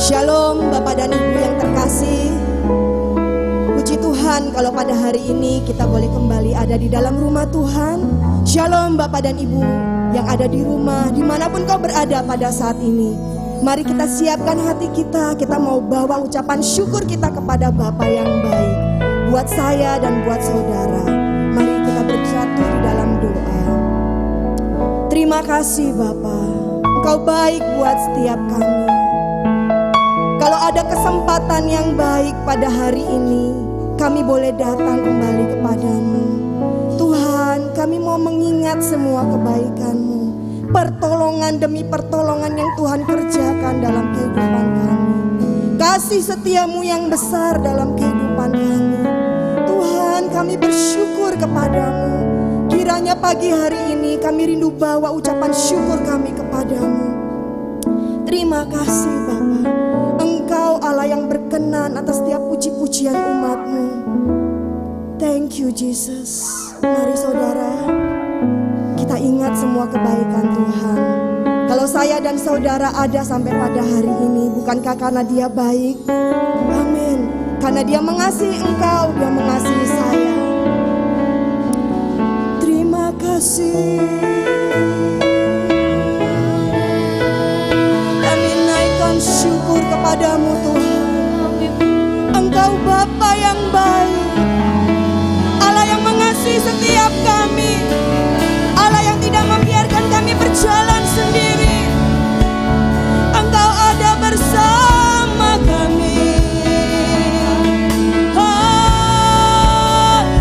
Shalom Bapak dan Ibu yang terkasih. Puji Tuhan kalau pada hari ini kita boleh kembali ada di dalam rumah Tuhan. Shalom Bapak dan Ibu yang ada di rumah, dimanapun kau berada pada saat ini. Mari kita siapkan hati kita, kita mau bawa ucapan syukur kita kepada Bapa yang baik. Buat saya dan buat saudara, mari kita bersatu di dalam doa. Terima kasih Bapa, Engkau baik buat setiap kami. Kalau ada kesempatan yang baik pada hari ini, kami boleh datang kembali kepadamu. Tuhan, kami mau mengingat semua kebaikan-Mu, pertolongan demi pertolongan yang Tuhan kerjakan dalam kehidupan kami, kasih setia-Mu yang besar dalam kehidupan kami. Tuhan, kami bersyukur kepadamu. Kiranya pagi hari ini kami rindu bawa ucapan syukur kami kepadamu. Terima kasih Bapa, Engkau Allah yang berkenan atas setiap puji-pujian umat-Mu. Thank you Jesus. Mari saudara, kita ingat semua kebaikan Tuhan. Kalau saya dan saudara ada sampai pada hari ini, bukankah karena Dia baik? Amin. Karena Dia mengasihi engkau, Dia mengasihi saya. Terima kasih. Syukur kepadamu Tuhan. Engkau Bapa yang baik, Allah yang mengasihi setiap kami, Allah yang tidak membiarkan kami berjalan sendiri. Engkau ada bersama kami. Haleluya.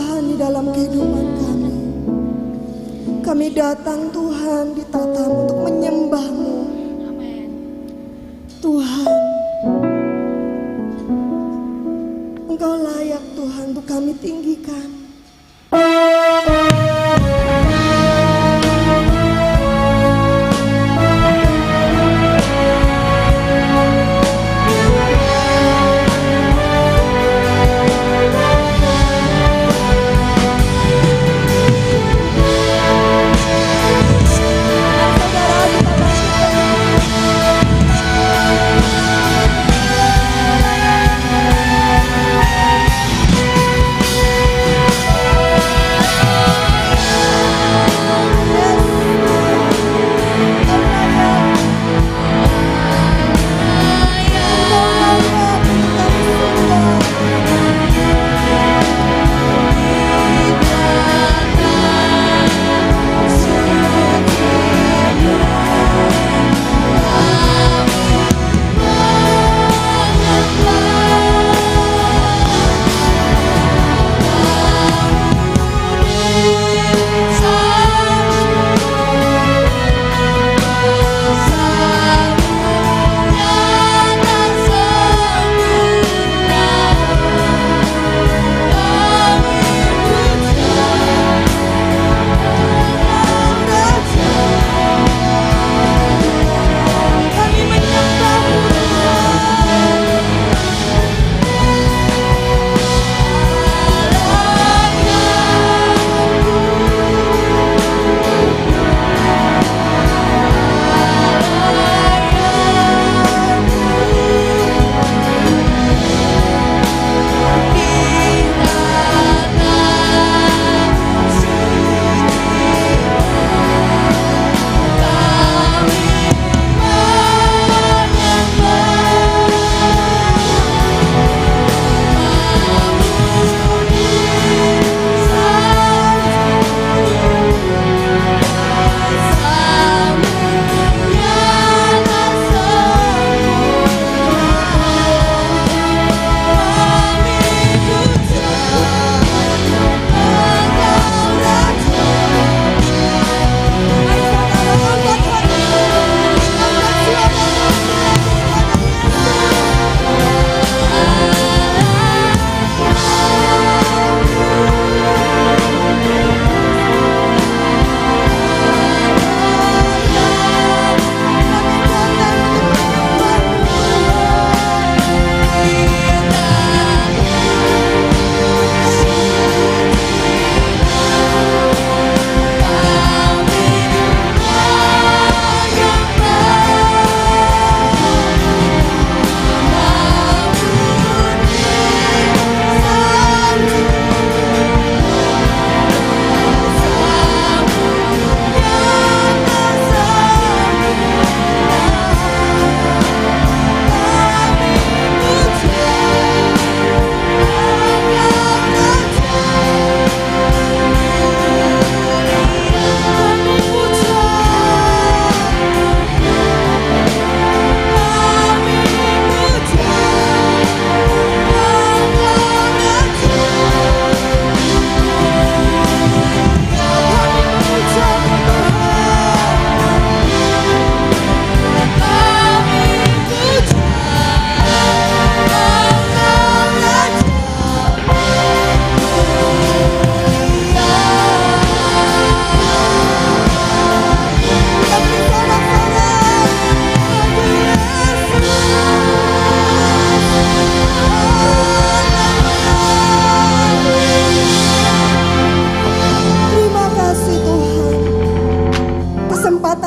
Tuhan di dalam kehidupan kami. Kami datang Tuhan di tatamu untuk menyembah-Mu. Tuhan, Engkau layak Tuhan untuk kami tinggikan.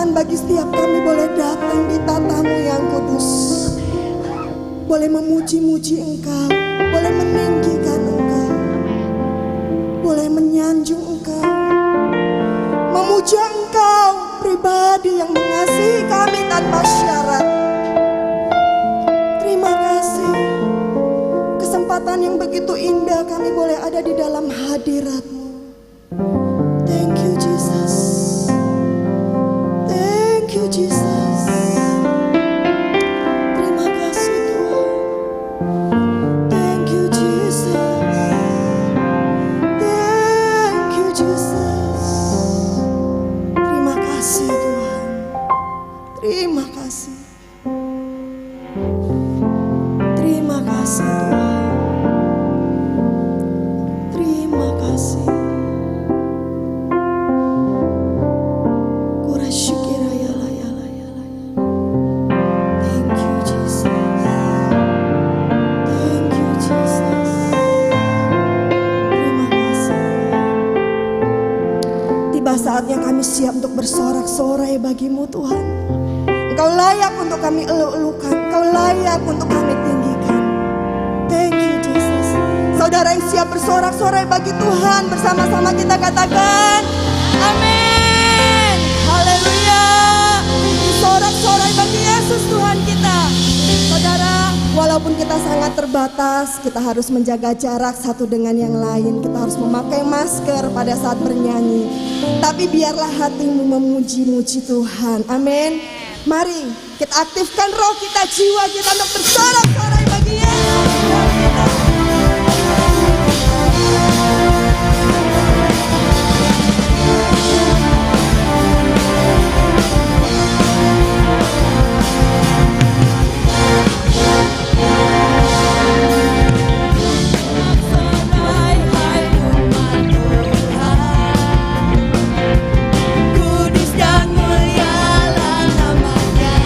Bagi setiap kami boleh datang di tatamu yang kudus, boleh memuji-muji Engkau, boleh meninggikan Engkau, boleh menyanjung Engkau, memuja Engkau pribadi yang mengasihi kami tanpa syarat. Terima kasih, kesempatan yang begitu indah kami boleh ada di dalam hadirat-Mu. Thank you Jesus. Thank you Jesus. Terima kasih Tuhan. Thank you Jesus. Tiba saatnya kami siap untuk bersorak-sorai bagimu Tuhan. Engkau layak untuk kami eluk-elukan, Engkau layak untuk kami tinggikan. Thank you Jesus. Saudara yang siap bersorak-sorai bagi Tuhan, bersama-sama kita katakan amin. Haleluya. Sorak-sorai bagi Yesus Tuhan kita. Saudara, walaupun kita sangat terbatas, kita harus menjaga jarak satu dengan yang lain. Kita harus memakai masker pada saat bernyanyi. Tapi biarlah hatimu memuji-muji Tuhan. Amin. Mari kita aktifkan roh kita, jiwa kita untuk bersorak-sorai bagi Yesus Tuhan kita. Kudus dan mulialah namanya.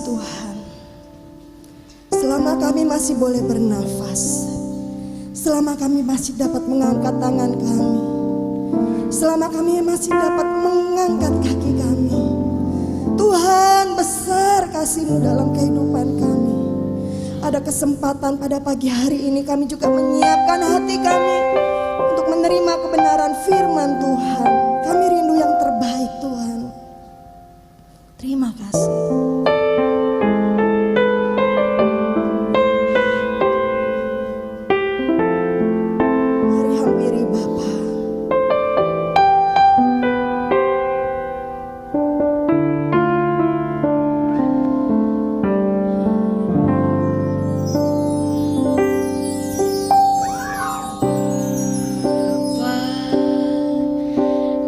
Tuhan. Selama kami masih boleh bernafas, selama kami masih dapat mengangkat tangan kami, selama kami masih dapat mengangkat kaki kami, Tuhan, besar kasih-Mu dalam kehidupan kami. Ada kesempatan pada pagi hari ini kami juga menyiapkan hati kami untuk menerima kebenaran firman Tuhan. Kami rindu yang terbaik, Tuhan. Terima kasih. Mari hampiri Bapa.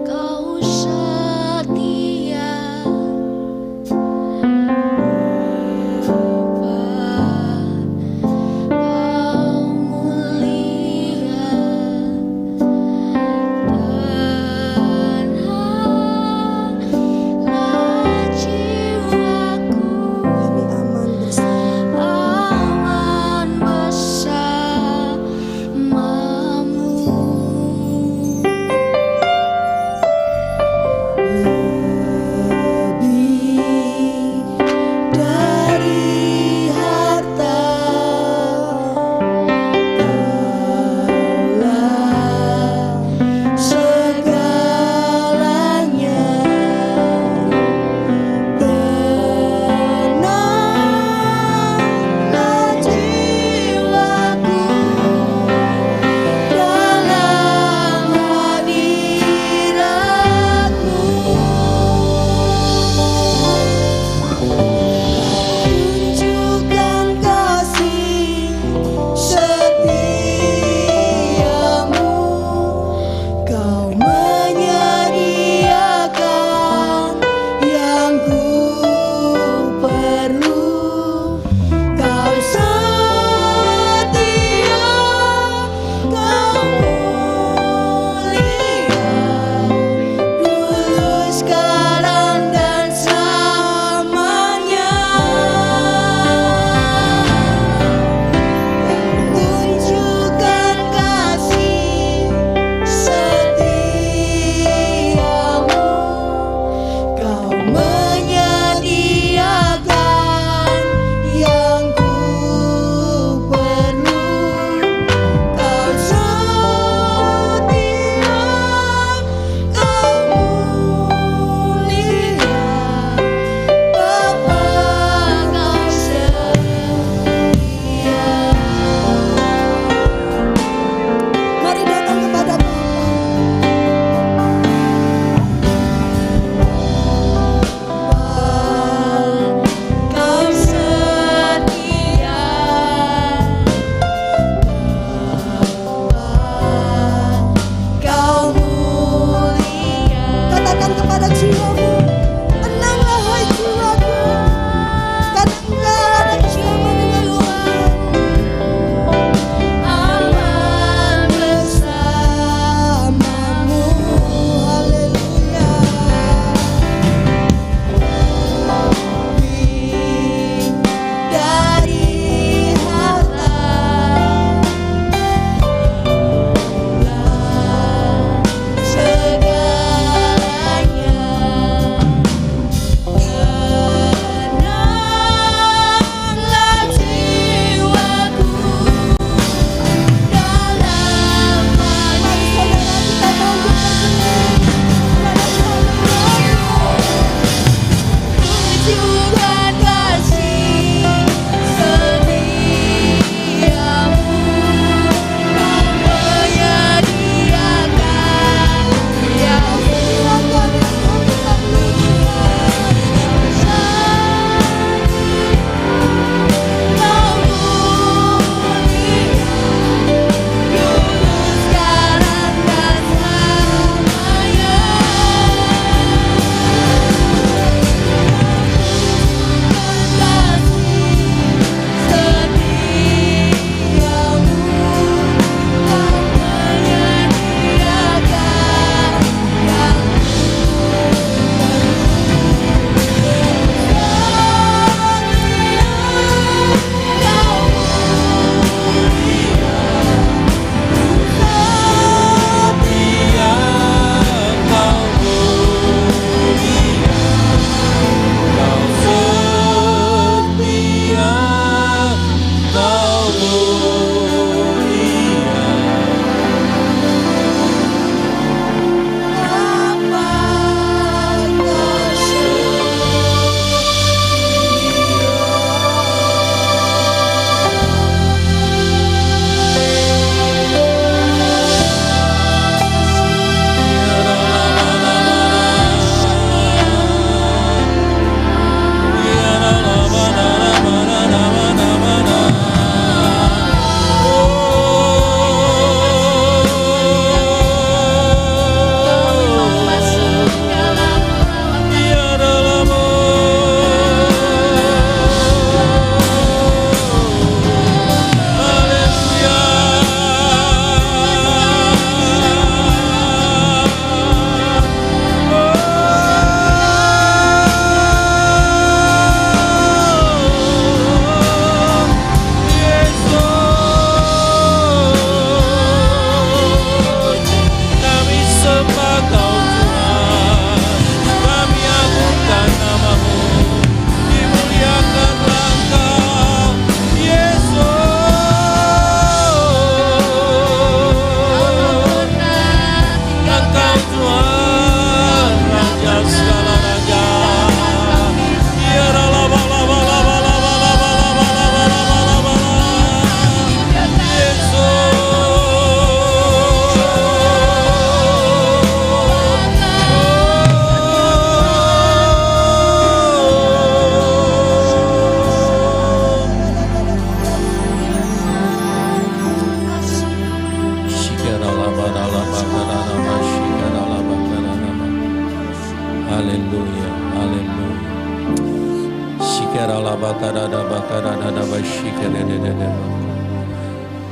Kau setia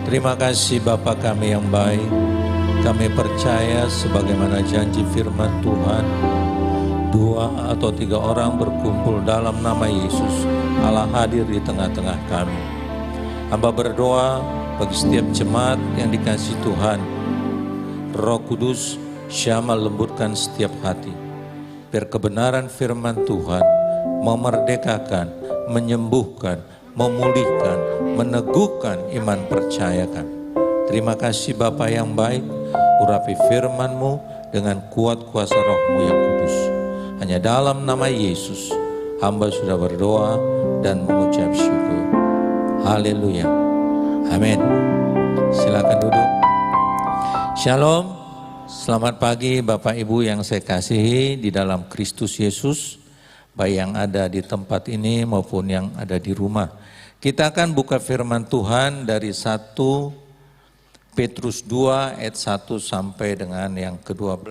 Terima kasih Bapa kami yang baik. Kami percaya sebagaimana janji firman Tuhan, 2 atau 3 orang berkumpul dalam nama Yesus, Allah hadir di tengah-tengah kami. Hamba berdoa bagi setiap jemaat yang dikasihi Tuhan, Roh Kudus syamah lembutkan setiap hati, biar kebenaran firman Tuhan memerdekakan, menyembuhkan, memulihkan, meneguhkan iman percaya kami. Terima kasih Bapa yang baik, urapi firman-Mu dengan kuat kuasa Roh-Mu yang kudus. Hanya dalam nama Yesus, hamba sudah berdoa dan mengucap syukur. Haleluya. Amin. Silakan duduk. Shalom. Selamat pagi Bapak Ibu yang saya kasihi di dalam Kristus Yesus, baik yang ada di tempat ini maupun yang ada di rumah. Kita akan buka firman Tuhan dari 1 Petrus 2 ayat 1 sampai dengan yang ke-12.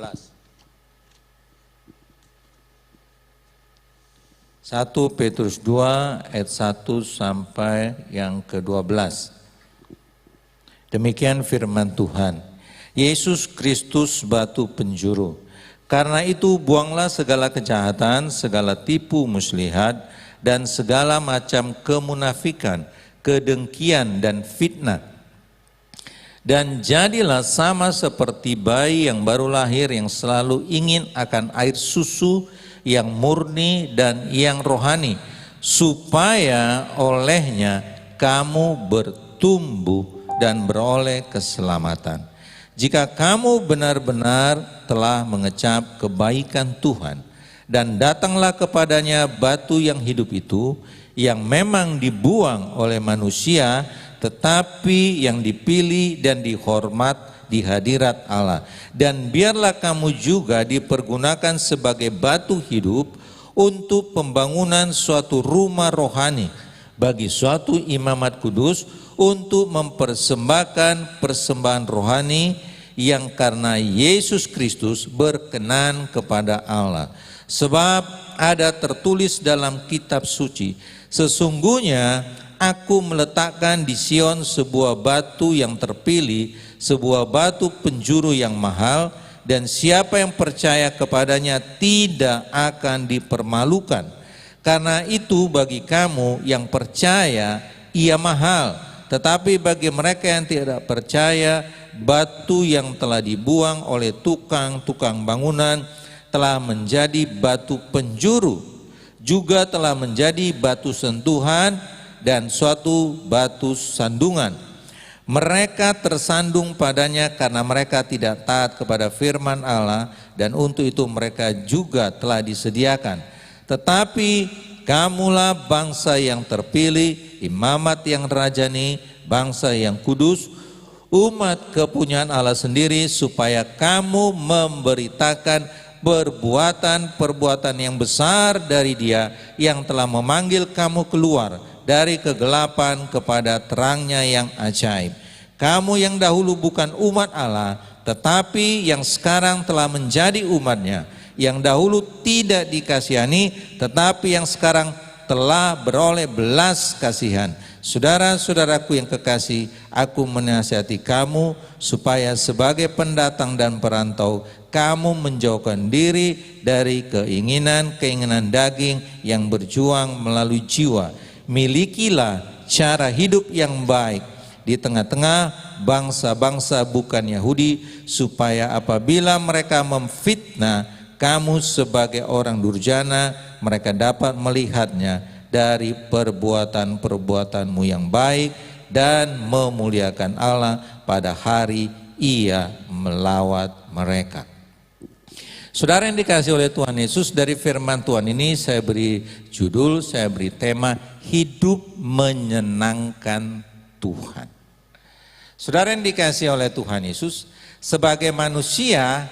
1 Petrus 2 ayat 1 sampai yang ke-12. Demikian firman Tuhan. Yesus Kristus batu penjuru. Karena itu buanglah segala kejahatan, segala tipu muslihat, dan segala macam kemunafikan, kedengkian dan fitnah. Dan jadilah sama seperti bayi yang baru lahir yang selalu ingin akan air susu yang murni dan yang rohani, supaya olehnya kamu bertumbuh dan beroleh keselamatan. Jika kamu benar-benar telah mengecap kebaikan Tuhan, dan datanglah kepadanya batu yang hidup itu, yang memang dibuang oleh manusia, tetapi yang dipilih dan dihormat di hadirat Allah. Dan biarlah kamu juga dipergunakan sebagai batu hidup untuk pembangunan suatu rumah rohani, bagi suatu imamat kudus, untuk mempersembahkan persembahan rohani yang karena Yesus Kristus berkenan kepada Allah. Sebab ada tertulis dalam kitab suci, sesungguhnya aku meletakkan di Sion sebuah batu yang terpilih, sebuah batu penjuru yang mahal, dan siapa yang percaya kepadanya tidak akan dipermalukan. Karena itu bagi kamu yang percaya ia mahal, tetapi bagi mereka yang tidak percaya, batu yang telah dibuang oleh tukang-tukang bangunan telah menjadi batu penjuru, juga telah menjadi batu sentuhan dan suatu batu sandungan. Mereka tersandung padanya karena mereka tidak taat kepada firman Allah, dan untuk itu mereka juga telah disediakan. Tetapi kamulah bangsa yang terpilih, imamat yang rajani, bangsa yang kudus, umat kepunyaan Allah sendiri, supaya kamu memberitakan perbuatan-perbuatan yang besar dari Dia yang telah memanggil kamu keluar dari kegelapan kepada terangnya yang ajaib. Kamu yang dahulu bukan umat Allah, tetapi yang sekarang telah menjadi umat-Nya, yang dahulu tidak dikasihani, tetapi yang sekarang telah beroleh belas kasihan. Saudara-saudaraku yang kekasih, aku menasihati kamu supaya sebagai pendatang dan perantau, kamu menjauhkan diri dari keinginan-keinginan daging yang berjuang melalui jiwa. Milikilah cara hidup yang baik di tengah-tengah bangsa-bangsa bukan Yahudi, supaya apabila mereka memfitnah kamu sebagai orang durjana, mereka dapat melihatnya dari perbuatan-perbuatanmu yang baik dan memuliakan Allah pada hari Ia melawat mereka. Saudara yang dikasihi oleh Tuhan Yesus, dari firman Tuhan ini saya beri judul, saya beri tema, hidup menyenangkan Tuhan. Saudara yang dikasihi oleh Tuhan Yesus, sebagai manusia,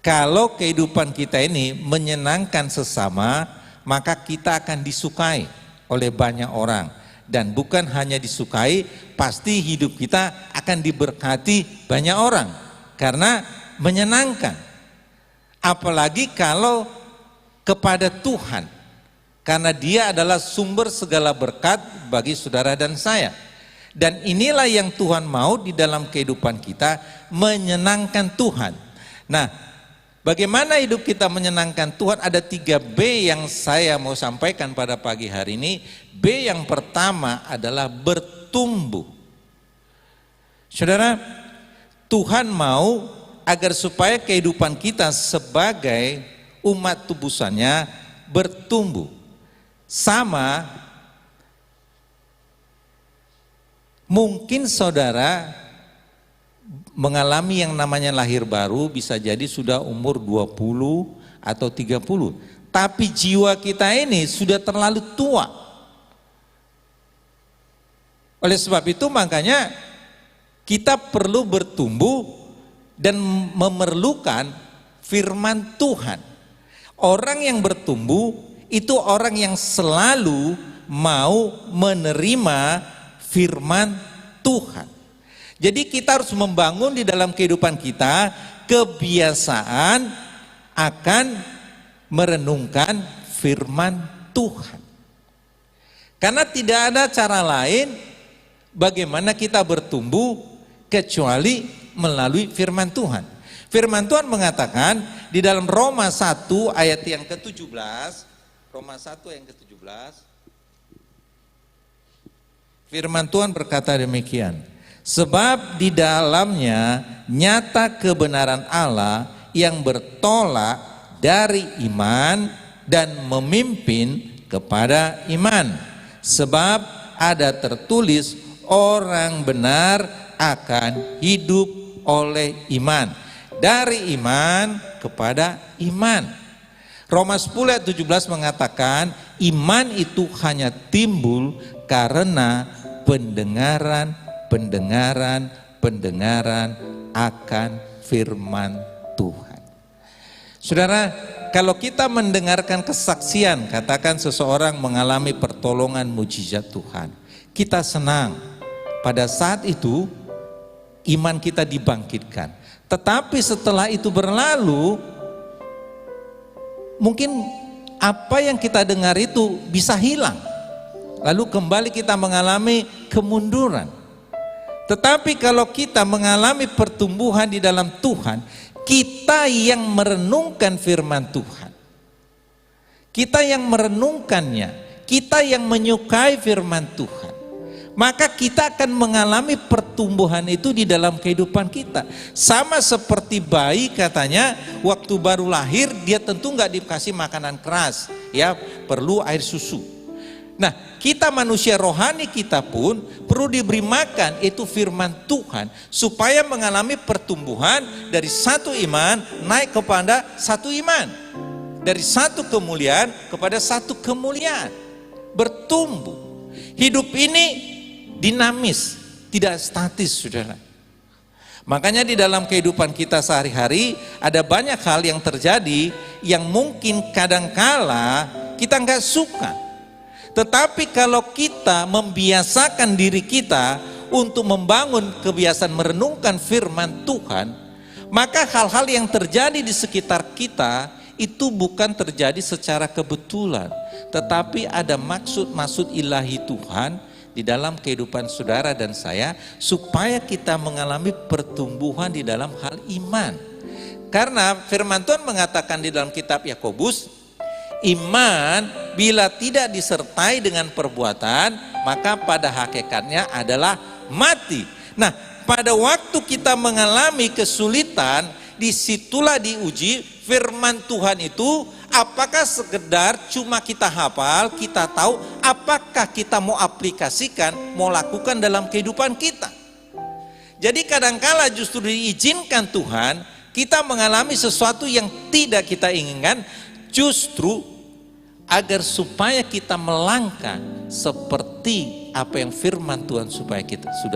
kalau kehidupan kita ini menyenangkan sesama, maka kita akan disukai oleh banyak orang. Dan bukan hanya disukai, pasti hidup kita akan diberkati banyak orang, karena menyenangkan. Apalagi kalau kepada Tuhan, Karena dia adalah sumber segala berkat bagi saudara dan saya. Dan inilah yang Tuhan mau di dalam kehidupan kita, menyenangkan Tuhan. Nah, bagaimana hidup kita menyenangkan Tuhan? Ada 3B yang saya mau sampaikan pada pagi hari ini. B yang pertama adalah bertumbuh. Saudara, Tuhan mau agar supaya kehidupan kita sebagai umat tubusannya bertumbuh. Sama, mungkin saudara mengalami yang namanya lahir baru, bisa jadi sudah umur 20 atau 30. Tapi jiwa kita ini sudah terlalu tua. Oleh sebab itu makanya kita perlu bertumbuh dan memerlukan firman Tuhan. Orang yang bertumbuh itu orang yang selalu mau menerima firman Tuhan. Jadi kita harus membangun di dalam kehidupan kita kebiasaan akan merenungkan firman Tuhan. Karena tidak ada cara lain bagaimana kita bertumbuh kecuali melalui firman Tuhan. Firman Tuhan mengatakan di dalam Roma 1 ayat yang ke-17, Roma 1 yang ke-17, firman Tuhan berkata demikian, sebab di dalamnya nyata kebenaran Allah yang bertolak dari iman dan memimpin kepada iman. Sebab ada tertulis orang benar akan hidup oleh iman, dari iman kepada iman. Roma 10 ayat 17 mengatakan iman itu hanya timbul karena pendengaran akan firman Tuhan. Saudara, kalau kita mendengarkan kesaksian, katakan seseorang mengalami pertolongan mujizat Tuhan, kita senang. Pada saat itu iman kita dibangkitkan. Tetapi setelah itu berlalu, mungkin apa yang kita dengar itu bisa hilang. Lalu kembali kita mengalami kemunduran. Tetapi kalau kita mengalami pertumbuhan di dalam Tuhan, kita yang merenungkan firman Tuhan, kita yang merenungkannya, kita yang menyukai firman Tuhan, maka kita akan mengalami pertumbuhan itu di dalam kehidupan kita. Sama seperti bayi, katanya waktu baru lahir dia tentu nggak dikasih makanan keras, ya perlu air susu. Nah, kita manusia rohani kita pun perlu diberi makan, itu firman Tuhan, supaya mengalami pertumbuhan dari satu iman naik kepada satu iman, dari satu kemuliaan kepada satu kemuliaan, bertumbuh. Hidup ini dinamis, tidak statis, saudara. Makanya di dalam kehidupan kita sehari-hari ada banyak hal yang terjadi yang mungkin kadangkala kita nggak suka. Tetapi kalau kita membiasakan diri kita untuk membangun kebiasaan merenungkan firman Tuhan, maka hal-hal yang terjadi di sekitar kita itu bukan terjadi secara kebetulan, tetapi ada maksud-maksud ilahi Tuhan di dalam kehidupan saudara dan saya, supaya kita mengalami pertumbuhan di dalam hal iman. Karena firman Tuhan mengatakan di dalam kitab Yakobus, iman bila tidak disertai dengan perbuatan, maka pada hakikatnya adalah mati. Nah, pada waktu kita mengalami kesulitan, disitulah diuji firman Tuhan itu. Apakah sekedar cuma kita hafal, kita tahu, apakah kita mau aplikasikan, mau lakukan dalam kehidupan kita. Jadi kadangkala justru diizinkan Tuhan, kita mengalami sesuatu yang tidak kita inginkan, justru agar supaya kita melangkah seperti apa yang firman Tuhan sudah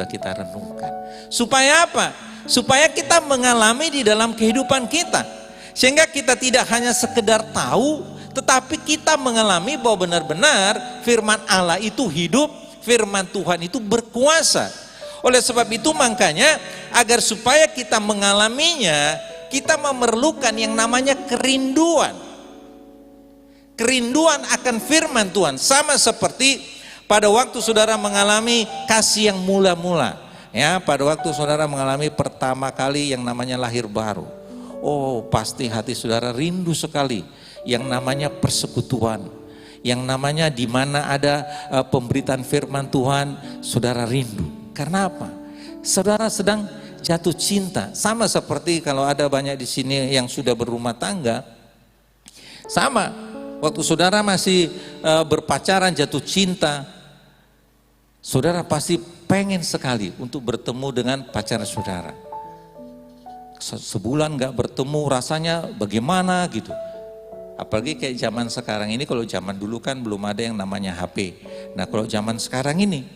kita renungkan. Supaya apa? Supaya kita mengalami di dalam kehidupan kita. Sehingga kita tidak hanya sekedar tahu, tetapi kita mengalami bahwa benar-benar firman Allah itu hidup, firman Tuhan itu berkuasa. Oleh sebab itu makanya agar supaya kita mengalaminya, kita memerlukan yang namanya kerinduan. Kerinduan akan firman Tuhan sama seperti pada waktu saudara mengalami kasih yang mula-mula. Ya, pada waktu saudara mengalami pertama kali yang namanya lahir baru. Oh, pasti hati saudara rindu sekali yang namanya persekutuan. Yang namanya di mana ada pemberitaan firman Tuhan, saudara rindu. Karena apa? Saudara sedang jatuh cinta. Sama seperti kalau ada banyak di sini yang sudah berumah tangga. Sama. Waktu saudara masih berpacaran, jatuh cinta, saudara pasti pengen sekali untuk bertemu dengan pacar saudara. Sebulan gak bertemu rasanya bagaimana gitu. Apalagi kayak zaman sekarang ini, kalau zaman dulu kan belum ada yang namanya HP. Nah kalau zaman sekarang ini,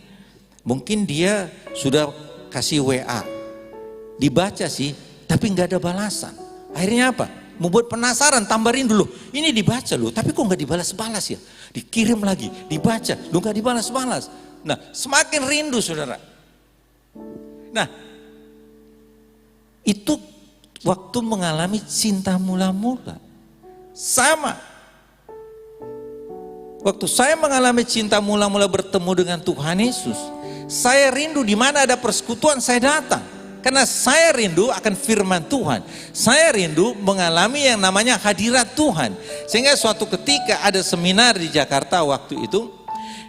mungkin dia sudah kasih WA, dibaca sih, tapi gak ada balasan. Akhirnya apa? Membuat penasaran, tambahin dulu. Ini dibaca loh, tapi kok gak dibalas-balas ya? Dikirim lagi, dibaca, lu gak dibalas-balas. Nah, semakin rindu saudara. Nah, itu waktu mengalami cinta mula-mula. Sama. Waktu saya mengalami cinta mula-mula bertemu dengan Tuhan Yesus, saya rindu di mana ada persekutuan saya datang. Karena saya rindu akan firman Tuhan. Saya rindu mengalami yang namanya hadirat Tuhan. Sehingga suatu ketika ada seminar di Jakarta waktu itu,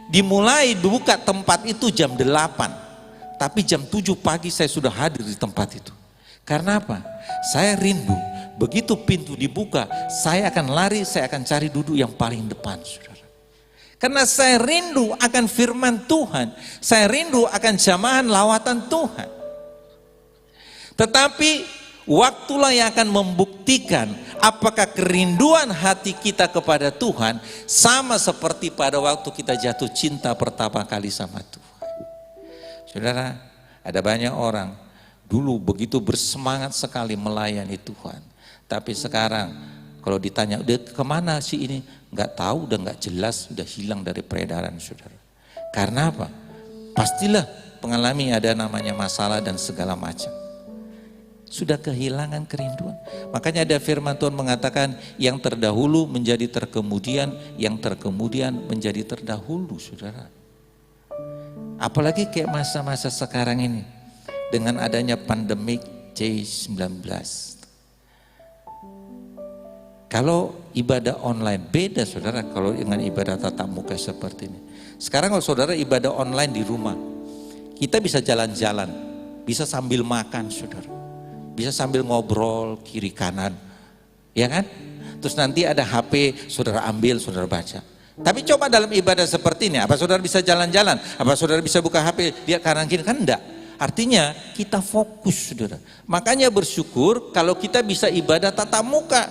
dimulai buka tempat itu jam 8. Tapi jam 7 pagi saya sudah hadir di tempat itu. Karena apa? Saya rindu, begitu pintu dibuka, saya akan lari, saya akan cari duduk yang paling depan, saudara. Karena saya rindu akan firman Tuhan. Saya rindu akan jamahan lawatan Tuhan. Tetapi waktulah yang akan membuktikan apakah kerinduan hati kita kepada Tuhan sama seperti pada waktu kita jatuh cinta pertama kali sama Tuhan. Saudara, ada banyak orang dulu begitu bersemangat sekali melayani Tuhan. Tapi sekarang kalau ditanya, udah kemana sih ini? Nggak tahu, udah nggak jelas, udah hilang dari peredaran saudara. Karena apa? Pastilah mengalami ada namanya masalah dan segala macam. Sudah kehilangan kerinduan. Makanya ada firman Tuhan mengatakan yang terdahulu menjadi terkemudian, yang terkemudian menjadi terdahulu, saudara. Apalagi kayak masa-masa sekarang ini dengan adanya pandemik C-19. Kalau ibadah online beda saudara kalau dengan ibadah tatap muka seperti ini. Sekarang kalau saudara ibadah online di rumah, kita bisa jalan-jalan, bisa sambil makan saudara. Bisa sambil ngobrol kiri kanan, ya kan? Terus nanti ada HP, saudara ambil, saudara baca. Tapi coba dalam ibadah seperti ini, apa saudara bisa jalan-jalan? Apa saudara bisa buka HP, lihat kanan kiri? Kan enggak. Artinya kita fokus saudara. Makanya bersyukur kalau kita bisa ibadah tatap muka.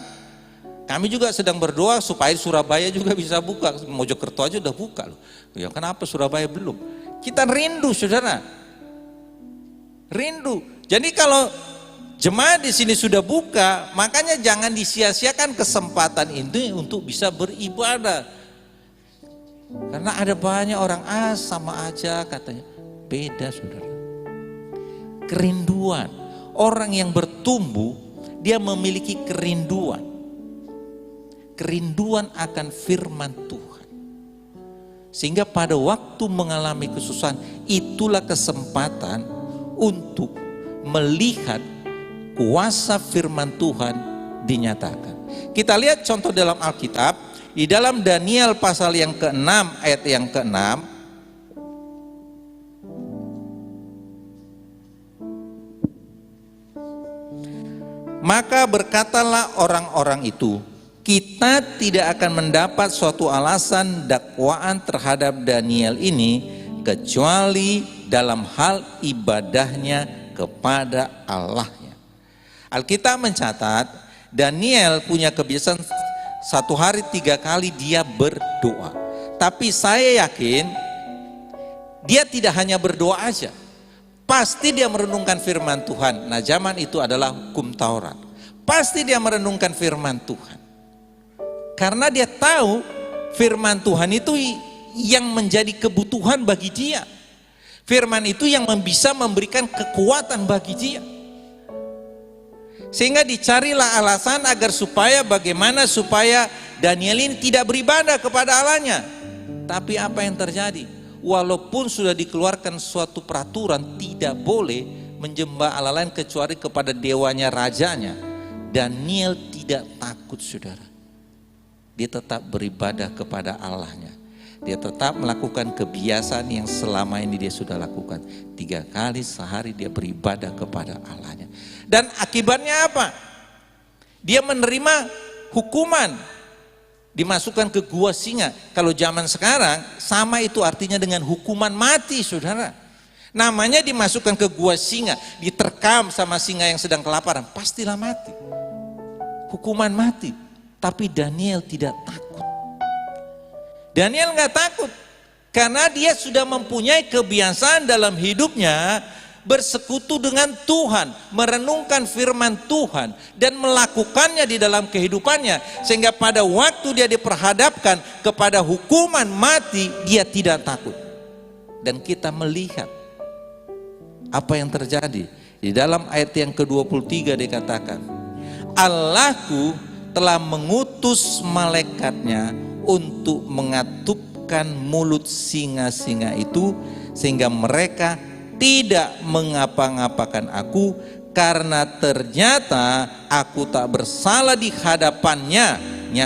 Kami juga sedang berdoa supaya Surabaya juga bisa buka. Mojokerto aja udah buka loh. Ya kenapa Surabaya belum? Kita rindu saudara. Rindu. Jadi kalau jemaat di sini sudah buka, makanya jangan disia-siakan kesempatan ini untuk bisa beribadah. Karena ada banyak orang sama aja katanya. Beda saudara. Kerinduan. Orang yang bertumbuh, dia memiliki kerinduan. Kerinduan akan firman Tuhan. Sehingga pada waktu mengalami kesusahan, itulah kesempatan untuk melihat kuasa firman Tuhan dinyatakan. Kita lihat contoh dalam Alkitab, di dalam Daniel pasal yang ke-6 ayat yang ke-6. Maka berkatalah orang-orang itu, kita tidak akan mendapat suatu alasan dakwaan terhadap Daniel ini kecuali dalam hal ibadahnya kepada Allahnya. Alkitab mencatat Daniel punya kebiasaan satu hari 3 kali dia berdoa. Tapi saya yakin dia tidak hanya berdoa aja. Pasti dia merenungkan firman Tuhan. Nah zaman itu adalah hukum Taurat. Pasti dia merenungkan firman Tuhan. Karena dia tahu firman Tuhan itu yang menjadi kebutuhan bagi dia. Firman itu yang bisa memberikan kekuatan bagi dia. Sehingga dicarilah alasan agar supaya bagaimana supaya Daniel ini tidak beribadah kepada Allahnya. Tapi apa yang terjadi? Walaupun sudah dikeluarkan suatu peraturan tidak boleh menyembah Allah lain kecuali kepada dewanya rajanya, Daniel tidak takut, saudara. Dia tetap beribadah kepada Allahnya. Dia tetap melakukan kebiasaan yang selama ini dia sudah lakukan. 3 kali sehari dia beribadah kepada Allahnya. Dan akibatnya apa? Dia menerima hukuman, dimasukkan ke gua singa. Kalau zaman sekarang sama itu artinya dengan hukuman mati, saudara. Namanya dimasukkan ke gua singa, diterkam sama singa yang sedang kelaparan, pastilah mati. Hukuman mati. Tapi Daniel tidak takut. Daniel nggak takut karena dia sudah mempunyai kebiasaan dalam hidupnya bersekutu dengan Tuhan, merenungkan firman Tuhan dan melakukannya di dalam kehidupannya, sehingga pada waktu dia diperhadapkan kepada hukuman mati dia tidak takut. Dan kita melihat apa yang terjadi di dalam ayat yang ke-23 dikatakan, Allahku telah mengutus malaikatnya untuk mengatupkan mulut singa-singa itu sehingga mereka tidak mengapa-ngapakan aku, karena ternyata aku tak bersalah di hadapannya,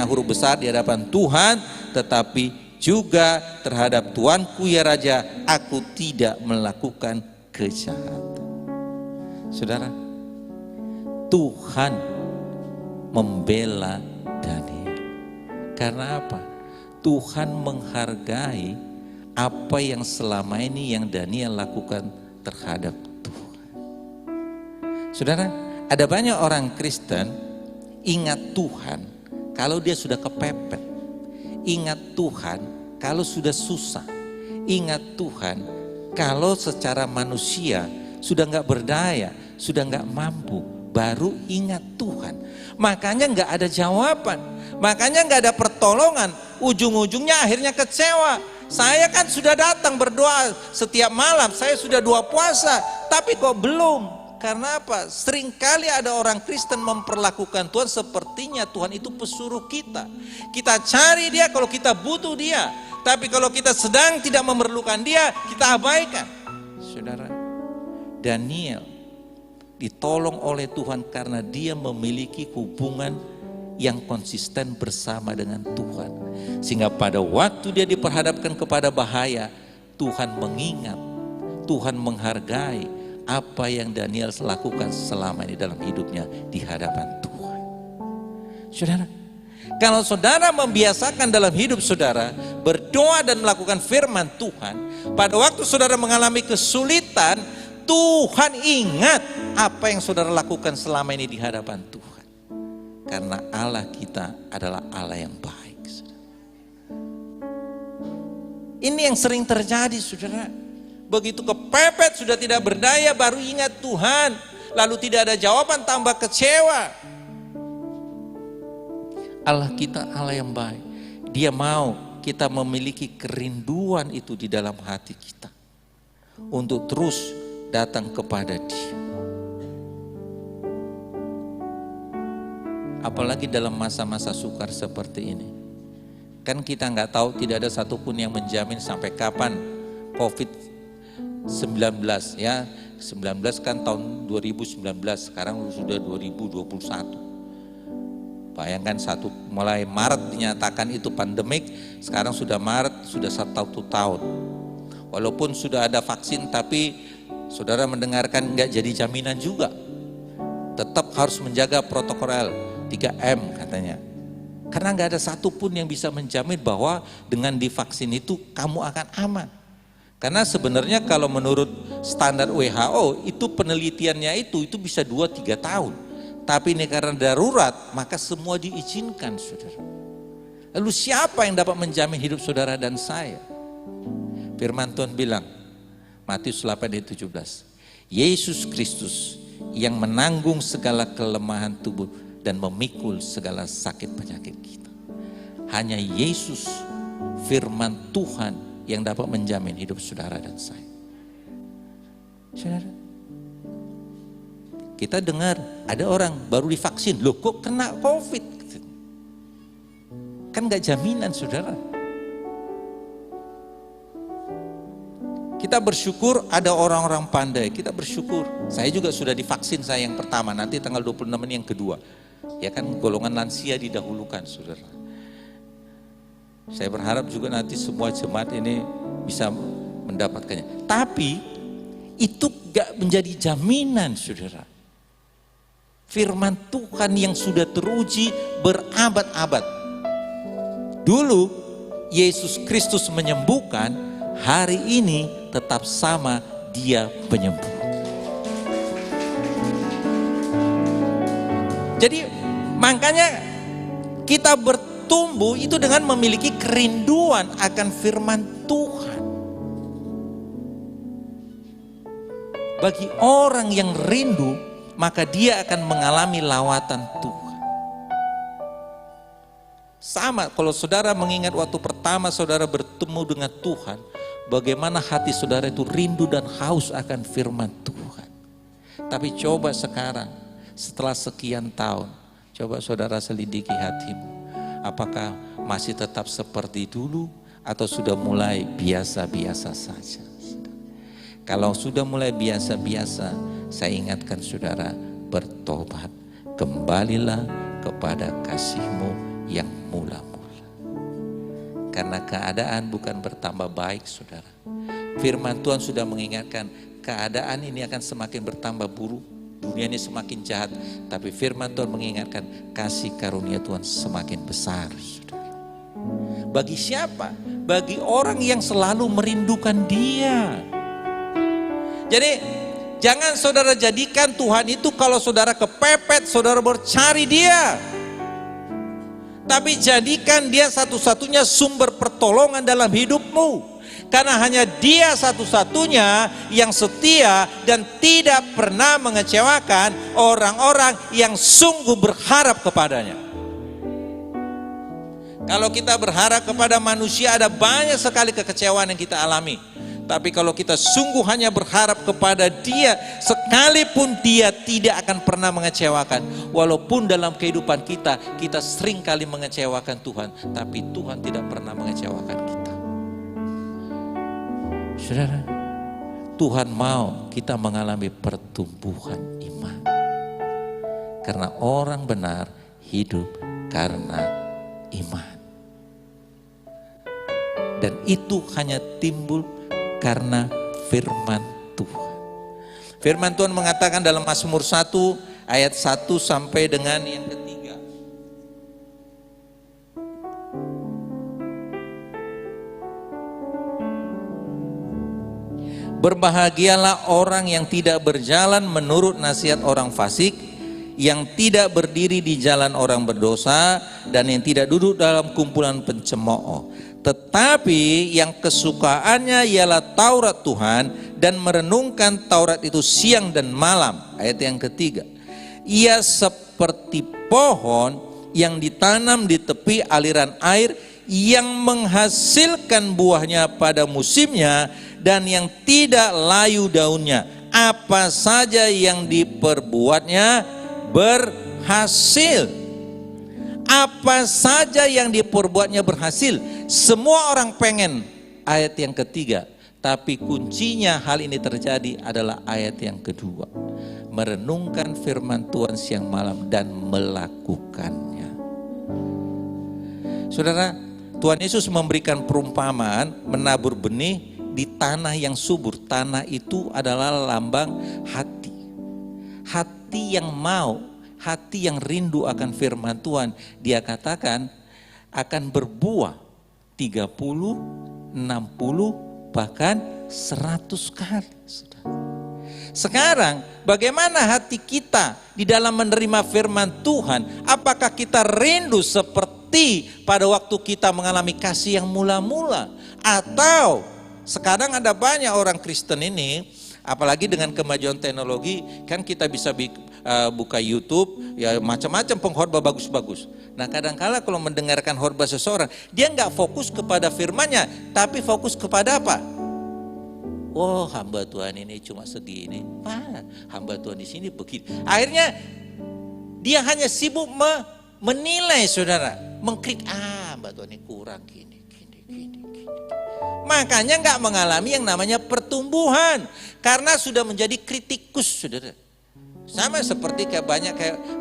huruf besar, di hadapan Tuhan, tetapi juga terhadap Tuanku ya Raja, aku tidak melakukan kejahatan. Saudara, Tuhan membela Daniel. Karena apa? Tuhan menghargai apa yang selama ini yang Daniel lakukan terhadap Tuhan. Saudara, ada banyak orang Kristen ingat Tuhan kalau dia sudah kepepet. Ingat Tuhan kalau sudah susah. Ingat Tuhan kalau secara manusia sudah nggak berdaya, sudah nggak mampu, baru ingat Tuhan. Makanya nggak ada jawaban, makanya nggak ada pertolongan. Ujung-ujungnya akhirnya kecewa. Saya kan sudah datang berdoa setiap malam, saya sudah 2 puasa, tapi kok belum. Karena apa? Seringkali ada orang Kristen memperlakukan Tuhan sepertinya Tuhan itu pesuruh kita. Kita cari dia kalau kita butuh dia, tapi kalau kita sedang tidak memerlukan dia, kita abaikan. Saudara, Daniel ditolong oleh Tuhan karena dia memiliki hubungan yang konsisten bersama dengan Tuhan. Sehingga pada waktu dia diperhadapkan kepada bahaya, Tuhan mengingat, Tuhan menghargai apa yang Daniel lakukan selama ini dalam hidupnya di hadapan Tuhan. Saudara, kalau saudara membiasakan dalam hidup saudara berdoa dan melakukan firman Tuhan, pada waktu saudara mengalami kesulitan, Tuhan ingat apa yang saudara lakukan selama ini di hadapan Tuhan. Karena Allah kita adalah Allah yang baik. Saudara. Ini yang sering terjadi, saudara. Begitu kepepet, sudah tidak berdaya, baru ingat Tuhan. Lalu tidak ada jawaban, tambah kecewa. Allah kita Allah yang baik. Dia mau kita memiliki kerinduan itu di dalam hati kita. Untuk terus datang kepada Dia. Apalagi dalam masa-masa sukar seperti ini. Kan kita nggak tahu, tidak ada satupun yang menjamin sampai kapan COVID-19 ya. 19 kan tahun 2019, sekarang sudah 2021. Bayangkan mulai Maret dinyatakan itu pandemik, sekarang sudah Maret, sudah 1 tahun. Walaupun sudah ada vaksin, tapi saudara mendengarkan nggak jadi jaminan juga. Tetap harus menjaga protokol 3M katanya. Karena nggak ada satupun yang bisa menjamin bahwa dengan divaksin itu kamu akan aman. Karena sebenarnya kalau menurut standar WHO itu penelitiannya itu bisa 2-3 tahun. Tapi ini karena darurat maka semua diizinkan, saudara. Lalu siapa yang dapat menjamin hidup saudara dan saya? Firman Tuhan bilang, Matius 8:17, Yesus Kristus yang menanggung segala kelemahan tubuh dan memikul segala sakit penyakit kita. Hanya Yesus, firman Tuhan yang dapat menjamin hidup saudara dan saya. Saudara, kita dengar ada orang baru divaksin, loh kok kena COVID? Kan gak jaminan saudara. Kita bersyukur ada orang-orang pandai, kita bersyukur. Saya juga sudah divaksin saya yang pertama, nanti tanggal 26 ini yang kedua. Ya kan golongan lansia didahulukan saudara. Saya berharap juga nanti semua jemaat ini bisa mendapatkannya. Tapi itu gak menjadi jaminan saudara. Firman Tuhan yang sudah teruji berabad-abad. Dulu Yesus Kristus menyembuhkan, hari ini tetap sama, Dia penyembuh. Jadi makanya kita bertumbuh itu dengan memiliki kerinduan akan firman Tuhan. Bagi orang yang rindu, maka dia akan mengalami lawatan Tuhan. Sama kalau saudara mengingat waktu pertama saudara bertemu dengan Tuhan, bagaimana hati saudara itu rindu dan haus akan firman Tuhan. Tapi coba sekarang, setelah sekian tahun, coba saudara selidiki hatimu. Apakah masih tetap seperti dulu atau sudah mulai biasa-biasa saja? Kalau sudah mulai biasa-biasa, saya ingatkan saudara, bertobat. Kembalilah kepada kasih-Mu yang mula-mula. Karena keadaan bukan bertambah baik saudara. Firman Tuhan sudah mengingatkan, keadaan ini akan semakin bertambah buruk. Dunia ini semakin jahat. Tapi firman Tuhan mengingatkan, kasih karunia Tuhan semakin besar saudara. Bagi siapa? Bagi orang yang selalu merindukan Dia. Jadi jangan saudara jadikan Tuhan itu kalau saudara kepepet, saudara bercari Dia. Tapi jadikan Dia satu-satunya sumber pertolongan dalam hidupmu. Karena hanya Dia satu-satunya yang setia dan tidak pernah mengecewakan orang-orang yang sungguh berharap kepadanya. Kalau kita berharap kepada manusia, ada banyak sekali kekecewaan yang kita alami. Tapi kalau kita sungguh hanya berharap kepada Dia, sekalipun Dia tidak akan pernah mengecewakan. Walaupun dalam kehidupan kita sering kali mengecewakan Tuhan, tapi Tuhan tidak pernah mengecewakan kita. Saudara, Tuhan mau kita mengalami pertumbuhan iman. Karena orang benar hidup karena iman. Dan itu hanya timbul karena firman Tuhan. Firman Tuhan mengatakan dalam Mazmur 1 ayat 1 sampai dengan yang ketiga. Berbahagialah orang yang tidak berjalan menurut nasihat orang fasik, yang tidak berdiri di jalan orang berdosa, dan yang tidak duduk dalam kumpulan pencemooh. Tetapi yang kesukaannya ialah Taurat Tuhan, dan merenungkan Taurat itu siang dan malam. Ayat yang ketiga. Ia seperti pohon yang ditanam di tepi aliran air, yang menghasilkan buahnya pada musimnya, dan yang tidak layu daunnya. Apa saja yang diperbuatnya berhasil. Apa saja yang diperbuatnya berhasil. Semua orang pengen ayat yang ketiga, tapi kuncinya hal ini terjadi adalah ayat yang kedua. Merenungkan firman Tuhan siang malam dan melakukannya. Saudara, Tuhan Yesus memberikan perumpamaan menabur benih di tanah yang subur. Tanah itu adalah lambang hati. Hati yang mau, hati yang rindu akan firman Tuhan. Dia katakan akan berbuah 30, 60, bahkan 100 kali. Sekarang bagaimana hati kita di dalam menerima firman Tuhan? Apakah kita rindu seperti pada waktu kita mengalami kasih yang mula-mula? Atau sekarang ada banyak orang Kristen ini, apalagi dengan kemajuan teknologi, kan kita bisa buka YouTube, ya macam-macam pengkhotbah bagus-bagus. Nah kadang-kala kalau mendengarkan khotbah seseorang, dia nggak fokus kepada firman-Nya, tapi fokus kepada apa? Oh hamba Tuhan ini cuma segini, wah hamba Tuhan di sini begitu. Akhirnya dia hanya sibuk menilai saudara, mengkritik, hamba Tuhan ini kurang gini. Makanya nggak mengalami yang namanya pertumbuhan. Karena sudah menjadi kritikus, saudara. Sama seperti kayak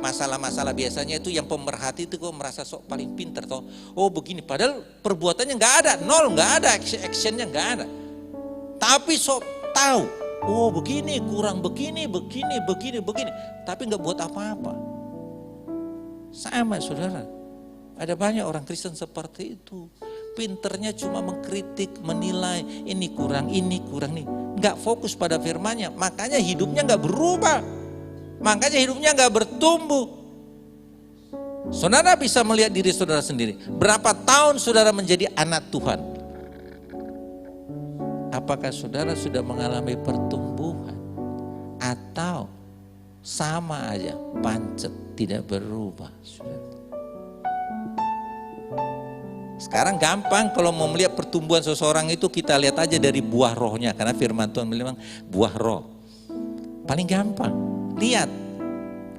masalah-masalah biasanya itu yang pemerhati itu kok merasa sok paling pinter toh. Oh begini, padahal perbuatannya nggak ada, nol, nggak ada, actionnya nggak ada. Tapi sok tahu, oh begini, kurang begini. Tapi nggak buat apa-apa. Sama saudara, ada banyak orang Kristen seperti itu. Pinternya cuma mengkritik, menilai, ini kurang nih. Nggak fokus pada firman-Nya, makanya hidupnya nggak berubah. Makanya hidupnya nggak bertumbuh. Saudara bisa melihat diri saudara sendiri. Berapa tahun saudara menjadi anak Tuhan? Apakah saudara sudah mengalami pertumbuhan? Atau sama aja, pancet, tidak berubah? Sekarang gampang kalau mau melihat pertumbuhan seseorang itu kita lihat aja dari buah rohnya. Karena firman Tuhan bilang buah roh. Paling gampang, lihat.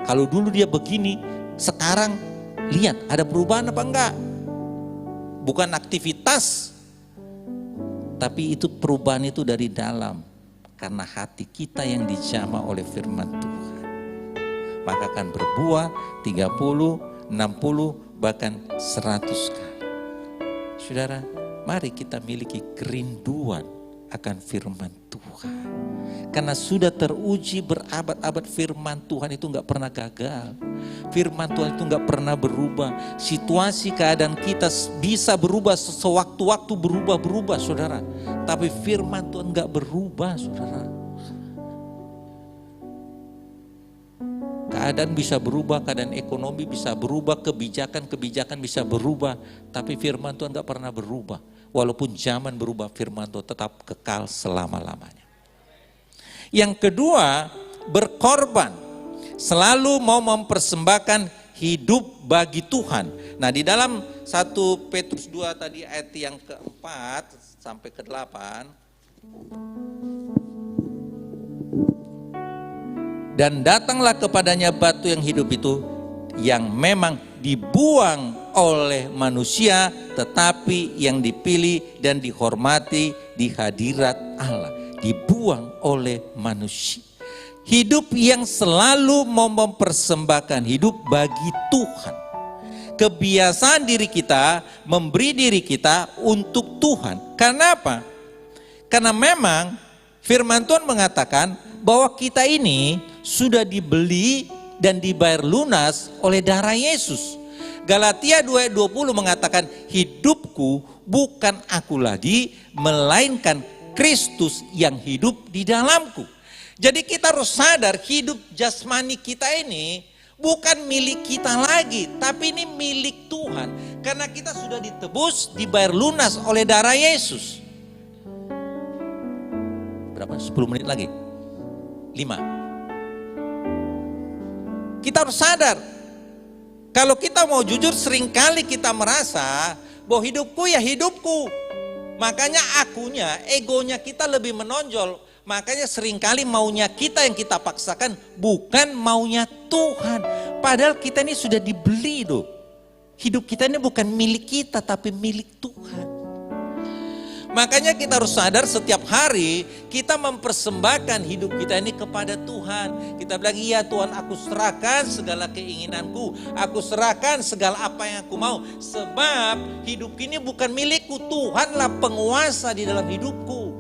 Kalau dulu dia begini, sekarang lihat ada perubahan apa enggak. Bukan aktivitas, tapi itu perubahan itu dari dalam. Karena hati kita yang dijamah oleh firman Tuhan. Maka akan berbuah 30, 60, bahkan 100 kali. Saudara, mari kita miliki kerinduan akan firman Tuhan. Karena sudah teruji berabad-abad firman Tuhan itu gak pernah gagal. Firman Tuhan itu gak pernah berubah. Situasi keadaan kita bisa berubah sewaktu-waktu berubah-berubah saudara. Tapi firman Tuhan gak berubah saudara. Keadaan bisa berubah, keadaan ekonomi bisa berubah, kebijakan bisa berubah. Tapi firman Tuhan gak pernah berubah. Walaupun zaman berubah, firman Tuhan tetap kekal selama-lamanya. Yang kedua, berkorban. Selalu mau mempersembahkan hidup bagi Tuhan. Nah di dalam 1 Petrus 2 tadi ayat yang keempat sampai ke-8. Dan datanglah kepadanya batu yang hidup itu, yang memang dibuang oleh manusia, tetapi yang dipilih dan dihormati di hadirat Allah. Dibuang oleh manusia. Hidup yang selalu mau mempersembahkan hidup bagi Tuhan. Kebiasaan diri kita, memberi diri kita untuk Tuhan. Karena apa? Karena memang firman Tuhan mengatakan bahwa kita ini sudah dibeli dan dibayar lunas oleh darah Yesus. Galatia 2:20 mengatakan, hidupku bukan aku lagi, melainkan Kristus yang hidup di dalamku. Jadi kita harus sadar hidup jasmani kita ini bukan milik kita lagi, tapi ini milik Tuhan. Karena kita sudah ditebus, dibayar lunas oleh darah Yesus. Berapa? 10 menit lagi? 5. Kita harus sadar, kalau kita mau jujur seringkali kita merasa bahwa hidupku ya hidupku. Makanya akunya, egonya kita lebih menonjol. Makanya seringkali maunya kita yang kita paksakan, bukan maunya Tuhan. Padahal kita ini sudah dibeli loh. Hidup kita ini bukan milik kita, tapi milik Tuhan. Makanya kita harus sadar setiap hari kita mempersembahkan hidup kita ini kepada Tuhan. Kita bilang, iya Tuhan, aku serahkan segala keinginanku. Aku serahkan segala apa yang aku mau. Sebab hidup ini bukan milikku, Tuhanlah penguasa di dalam hidupku.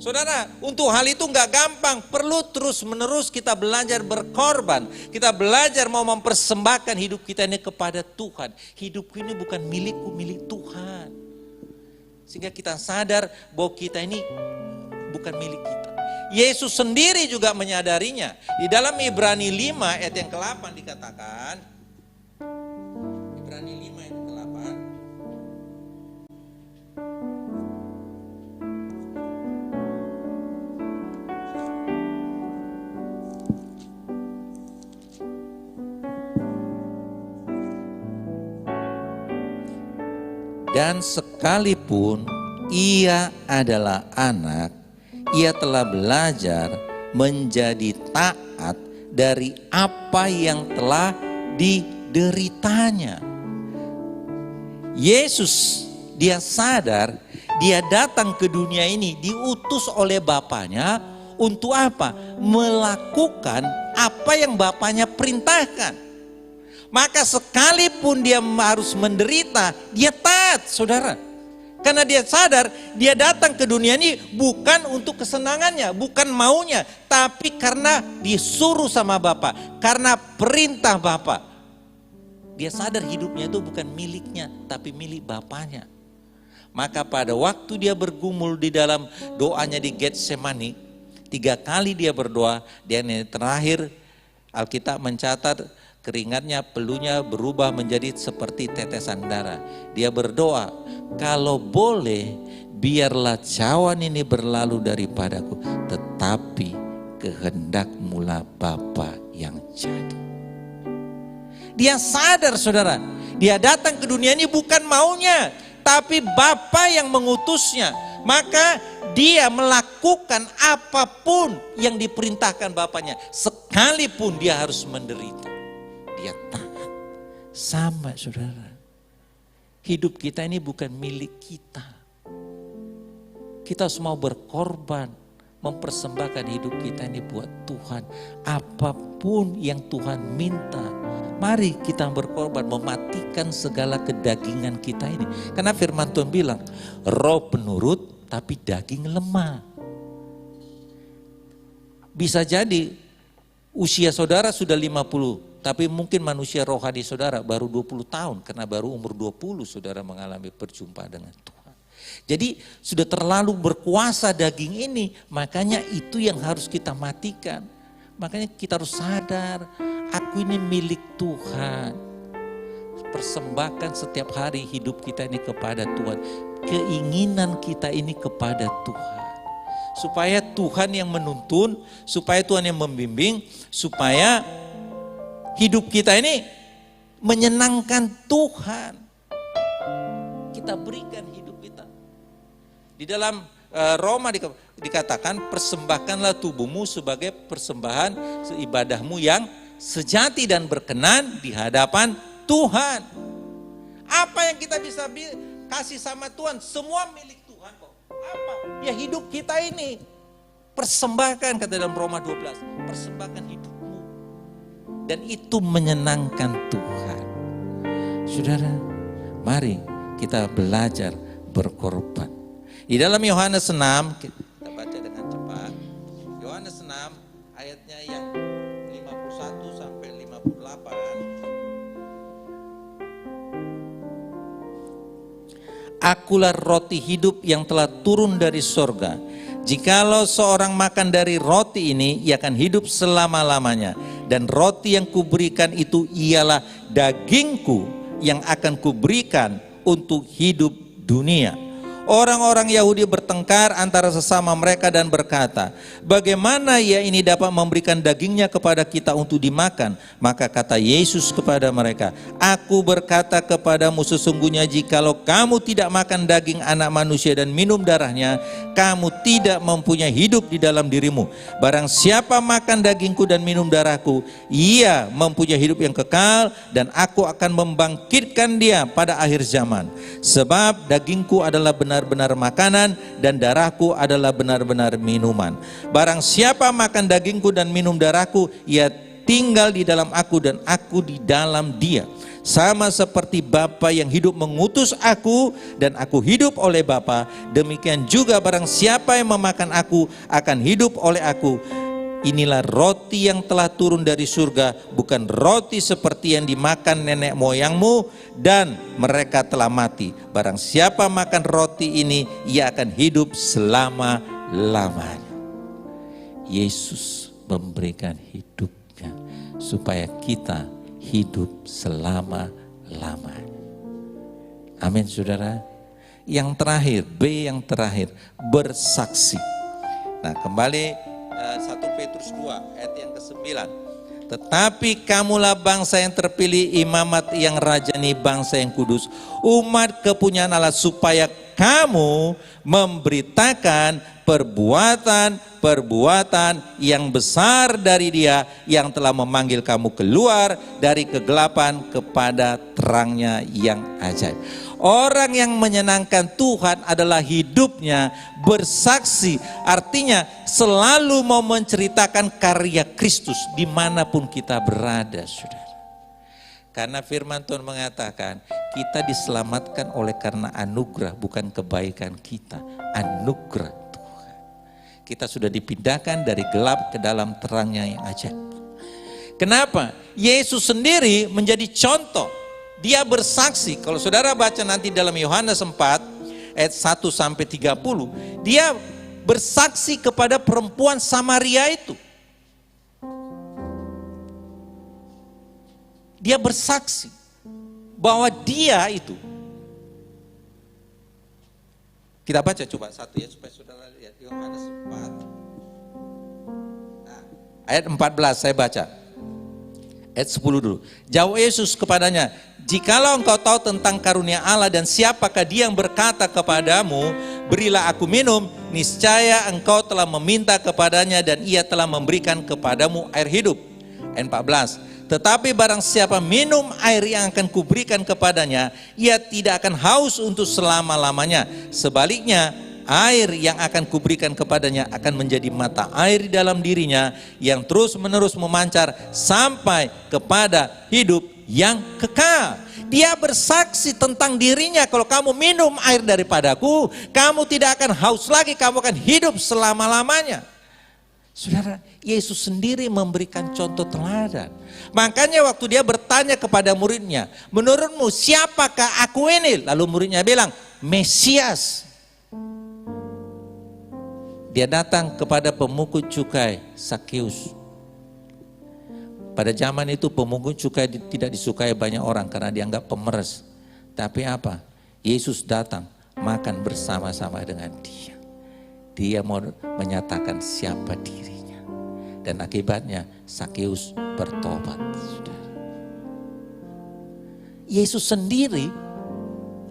Saudara, untuk hal itu gak gampang. Perlu terus menerus kita belajar berkorban. Kita belajar mau mempersembahkan hidup kita ini kepada Tuhan. Hidupku ini bukan milikku, milik Tuhan. Sehingga kita sadar bahwa kita ini bukan milik kita. Yesus sendiri juga menyadarinya. Di dalam Ibrani 5 ayat yang ke-8 dikatakan. Ibrani 5 ayat ke-8. Dan sekalipun ia adalah anak, ia telah belajar menjadi taat dari apa yang telah dideritanya. Yesus dia sadar dia datang ke dunia ini diutus oleh Bapaknya untuk apa? Melakukan apa yang Bapaknya perintahkan. Maka sekalipun dia harus menderita, dia taat, saudara. Karena dia sadar dia datang ke dunia ini bukan untuk kesenangannya, bukan maunya, tapi karena disuruh sama Bapa, karena perintah Bapa. Dia sadar hidupnya itu bukan miliknya, tapi milik Bapaknya. Maka pada waktu dia bergumul di dalam doanya di Getsemani, 3 kali dia berdoa, dan yang terakhir Alkitab mencatat keringatnya, peluhnya berubah menjadi seperti tetesan darah. Dia berdoa, kalau boleh biarlah cawan ini berlalu daripadaku, tetapi kehendak-Mu Bapa yang jadi. Dia sadar, saudara, dia datang ke dunia ini bukan maunya, tapi Bapa yang mengutusnya. Maka dia melakukan apapun yang diperintahkan Bapaknya, sekalipun dia harus menderita. Dia taat. Sama, saudara. Hidup kita ini bukan milik kita. Kita harus mau berkorban, mempersembahkan hidup kita ini buat Tuhan. Apapun yang Tuhan minta, mari kita berkorban, mematikan segala kedagingan kita ini. Karena firman Tuhan bilang, roh penurut tapi daging lemah. Bisa jadi usia saudara sudah 50, tapi mungkin manusia rohani saudara baru 20 tahun. Karena baru umur 20 saudara mengalami perjumpaan dengan Tuhan. Jadi sudah terlalu berkuasa daging ini, makanya itu yang harus kita matikan. Makanya kita harus sadar, aku ini milik Tuhan. Persembahkan setiap hari hidup kita ini kepada Tuhan. Keinginan kita ini kepada Tuhan. Supaya Tuhan yang menuntun, supaya Tuhan yang membimbing, supaya hidup kita ini menyenangkan Tuhan. Kita berikan hidup kita. Di dalam Roma dikatakan, persembahkanlah tubuhmu sebagai persembahan ibadahmu yang sejati dan berkenan di hadapan Tuhan. Apa yang kita bisa kasih sama Tuhan? Semua milik Tuhan kok. Apa? Ya hidup kita ini. Persembahkan, kata dalam Roma 12. Persembahkan hidupmu. Dan itu menyenangkan Tuhan. Saudara, mari kita belajar berkorban. Di dalam Yohanes 6, kita baca dengan cepat. Yohanes 6 ayatnya yang 51 sampai 58. Akulah roti hidup yang telah turun dari sorga. Jikalau seorang makan dari roti ini, ia akan hidup selama-lamanya. Dan roti yang kuberikan itu ialah dagingku yang akan kuberikan untuk hidup dunia. Orang-orang Yahudi bertengkar antara sesama mereka dan berkata, bagaimana ia ini dapat memberikan dagingnya kepada kita untuk dimakan? Maka kata Yesus kepada mereka, aku berkata kepadamu sesungguhnya jikalau kamu tidak makan daging anak manusia dan minum darahnya, kamu tidak mempunyai hidup di dalam dirimu. Barang siapa makan dagingku dan minum darahku, ia mempunyai hidup yang kekal, dan aku akan membangkitkan dia pada akhir zaman. Sebab dagingku adalah benar-benar makanan dan darahku adalah benar-benar minuman. Barang siapa makan dagingku dan minum darahku, ia tinggal di dalam aku dan aku di dalam dia. Sama seperti Bapa yang hidup mengutus aku dan aku hidup oleh Bapa, demikian juga barang siapa yang memakan aku akan hidup oleh aku. Inilah roti yang telah turun dari surga, bukan roti seperti yang dimakan nenek moyangmu dan mereka telah mati. Barang siapa makan roti ini, ia akan hidup selama-lamanya. Yesus memberikan hidupnya supaya kita hidup selama-lamanya. Amin, saudara. Yang terakhir, B yang terakhir, bersaksi. Nah, kembali 1 Petrus 2 ayat yang ke-9. Tetapi kamulah bangsa yang terpilih, imamat yang rajani, bangsa yang kudus, umat kepunyaan Allah, supaya kamu memberitakan perbuatan-perbuatan yang besar dari Dia yang telah memanggil kamu keluar dari kegelapan kepada terangnya yang ajaib. Orang yang menyenangkan Tuhan adalah hidupnya bersaksi. Artinya selalu mau menceritakan karya Kristus dimanapun kita berada, saudara. Karena firman Tuhan mengatakan kita diselamatkan oleh karena anugerah, bukan kebaikan kita. Anugerah Tuhan. Kita sudah dipindahkan dari gelap ke dalam terangnya yang ajaib. Kenapa? Yesus sendiri menjadi contoh. Dia bersaksi. Kalau saudara baca nanti dalam Yohanes 4 ayat 1 sampai 30, dia bersaksi kepada perempuan Samaria itu. Dia bersaksi bahwa dia itu. Kita baca coba satu ya supaya saudara lihat Yohanes 4. Nah, ayat 14 saya baca. Ayat 10 dulu. Jawab Yesus kepadanya, "Jikalau engkau tahu tentang karunia Allah dan siapakah dia yang berkata kepadamu, berilah aku minum, niscaya engkau telah meminta kepadanya dan ia telah memberikan kepadamu air hidup." Ayat 14. "Tetapi barang siapa minum air yang akan kuberikan kepadanya, ia tidak akan haus untuk selama-lamanya. Sebaliknya, air yang akan kuberikan kepadanya akan menjadi mata air di dalam dirinya yang terus menerus memancar sampai kepada hidup yang kekal." Dia bersaksi tentang dirinya, kalau kamu minum air daripadaku, kamu tidak akan haus lagi, kamu akan hidup selama-lamanya. Saudara, Yesus sendiri memberikan contoh teladan. Makanya waktu dia bertanya kepada muridnya, menurutmu siapakah aku ini? Lalu muridnya bilang, Mesias. Dia datang kepada pemungut cukai Sakeus. Pada zaman itu pemungut cukai tidak disukai banyak orang karena dianggap pemeres. Tapi apa? Yesus datang makan bersama-sama dengan dia. Dia mau menyatakan siapa dirinya. Dan akibatnya Sakeus bertobat. Yesus sendiri